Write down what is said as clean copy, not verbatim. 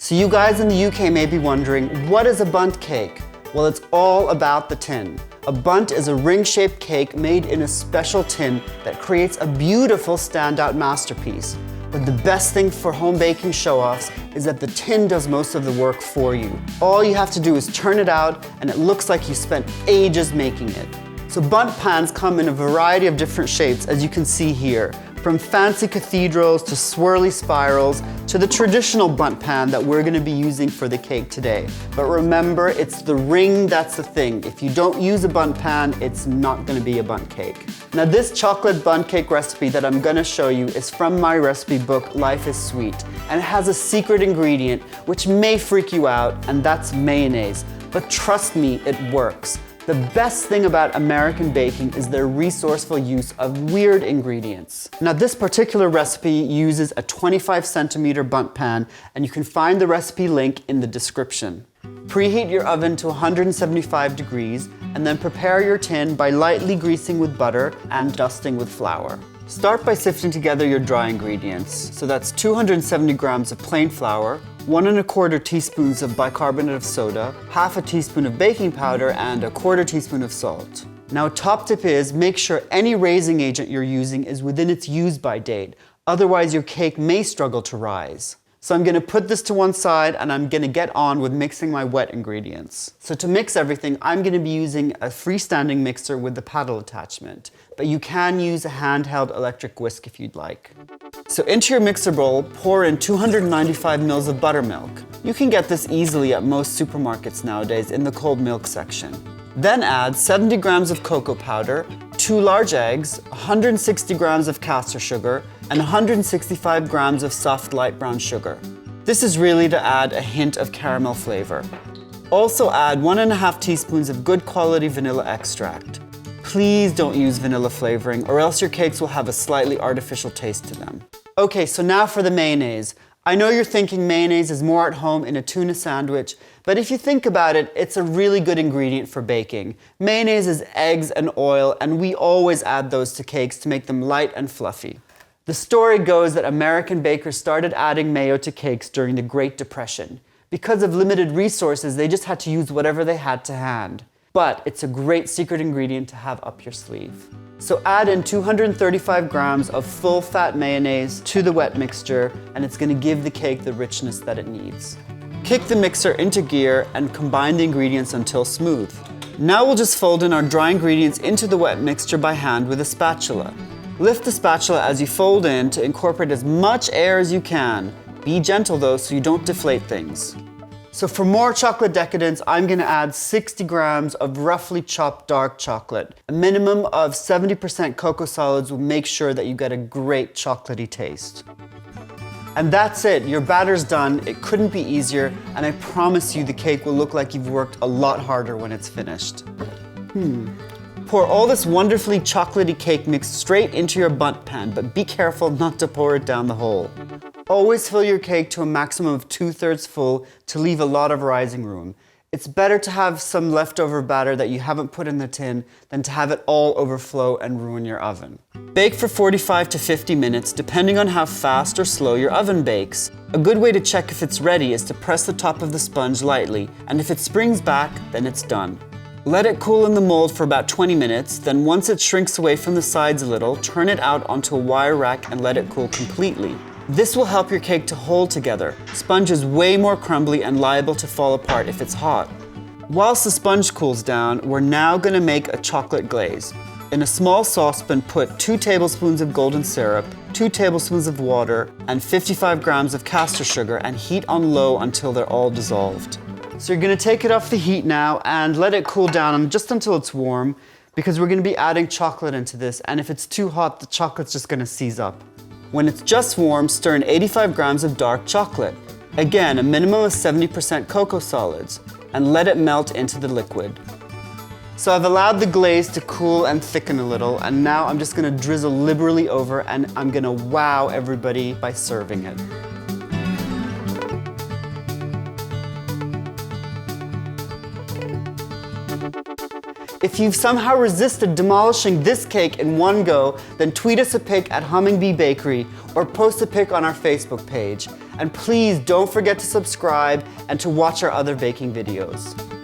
So you guys in the UK may be wondering, what is a Bundt cake? Well, it's all about the tin. A Bundt is a ring-shaped cake made in a special tin that creates a beautiful standout masterpiece. But the best thing for home baking show-offs is that the tin does most of the work for you. All you have to do is turn it out and it looks like you spent ages making it. So Bundt pans come in a variety of different shapes, as you can see here. From fancy cathedrals to swirly spirals to the traditional Bundt pan that we're going to be using for the cake today. But remember, it's the ring that's the thing. If you don't use a Bundt pan, it's not going to be a Bundt cake. Now this chocolate Bundt cake recipe that I'm going to show you is from my recipe book, Life is Sweet. And it has a secret ingredient which may freak you out, and that's mayonnaise. But trust me, it works. The best thing about American baking is their resourceful use of weird ingredients. Now this particular recipe uses a 25 centimeter Bundt pan, and you can find the recipe link in the description. Preheat your oven to 175 degrees and then prepare your tin by lightly greasing with butter and dusting with flour. Start by sifting together your dry ingredients. So that's 270 grams of plain flour, 1 1/4 teaspoons of bicarbonate of soda, half a teaspoon of baking powder, and 1/4 teaspoon of salt. Now a top tip is make sure any raising agent you're using is within its use by date. Otherwise your cake may struggle to rise. So I'm going to put this to one side and I'm going to get on with mixing my wet ingredients. So to mix everything, I'm going to be using a freestanding mixer with the paddle attachment, but you can use a handheld electric whisk if you'd like. So into your mixer bowl, pour in 295 ml of buttermilk. You can get this easily at most supermarkets nowadays in the cold milk section. Then add 70 grams of cocoa powder, 2 large eggs, 160 grams of caster sugar, and 165 grams of soft light brown sugar. This is really to add a hint of caramel flavor. Also add 1½ teaspoons of good quality vanilla extract. Please don't use vanilla flavoring or else your cakes will have a slightly artificial taste to them. Okay, so now for the mayonnaise. I know you're thinking mayonnaise is more at home in a tuna sandwich, but if you think about it, it's a really good ingredient for baking. Mayonnaise is eggs and oil, and we always add those to cakes to make them light and fluffy. The story goes that American bakers started adding mayo to cakes during the Great Depression. Because of limited resources, they just had to use whatever they had to hand. But it's a great secret ingredient to have up your sleeve. So add in 235 grams of full-fat mayonnaise to the wet mixture, and it's going to give the cake the richness that it needs. Kick the mixer into gear and combine the ingredients until smooth. Now we'll just fold in our dry ingredients into the wet mixture by hand with a spatula. Lift the spatula as you fold in to incorporate as much air as you can. Be gentle though so you don't deflate things. So for more chocolate decadence, I'm going to add 60 grams of roughly chopped dark chocolate. A minimum of 70% cocoa solids will make sure that you get a great chocolatey taste. And that's it, your batter's done. It couldn't be easier, and I promise you the cake will look like you've worked a lot harder when it's finished. Pour all this wonderfully chocolatey cake mix straight into your Bundt pan, but be careful not to pour it down the hole. Always fill your cake to a maximum of 2/3 full to leave a lot of rising room. It's better to have some leftover batter that you haven't put in the tin than to have it all overflow and ruin your oven. Bake for 45 to 50 minutes, depending on how fast or slow your oven bakes. A good way to check if it's ready is to press the top of the sponge lightly, and if it springs back, then it's done. Let it cool in the mold for about 20 minutes, then once it shrinks away from the sides a little, turn it out onto a wire rack and let it cool completely. This will help your cake to hold together. Sponge is way more crumbly and liable to fall apart if it's hot. Whilst the sponge cools down, we're now going to make a chocolate glaze. In a small saucepan, put 2 tablespoons of golden syrup, 2 tablespoons of water, and 55 grams of caster sugar, and heat on low until they're all dissolved. So you're going to take it off the heat now and let it cool down just until it's warm, because we're going to be adding chocolate into this, and if it's too hot, the chocolate's just going to seize up. When it's just warm, stir in 85 grams of dark chocolate. Again, a minimum of 70% cocoa solids, and let it melt into the liquid. So I've allowed the glaze to cool and thicken a little, and now I'm just going to drizzle liberally over, and I'm going to wow everybody by serving it. If you've somehow resisted demolishing this cake in one go, then tweet us a pic at Hummingbird Bakery or post a pic on our Facebook page. And please don't forget to subscribe and to watch our other baking videos.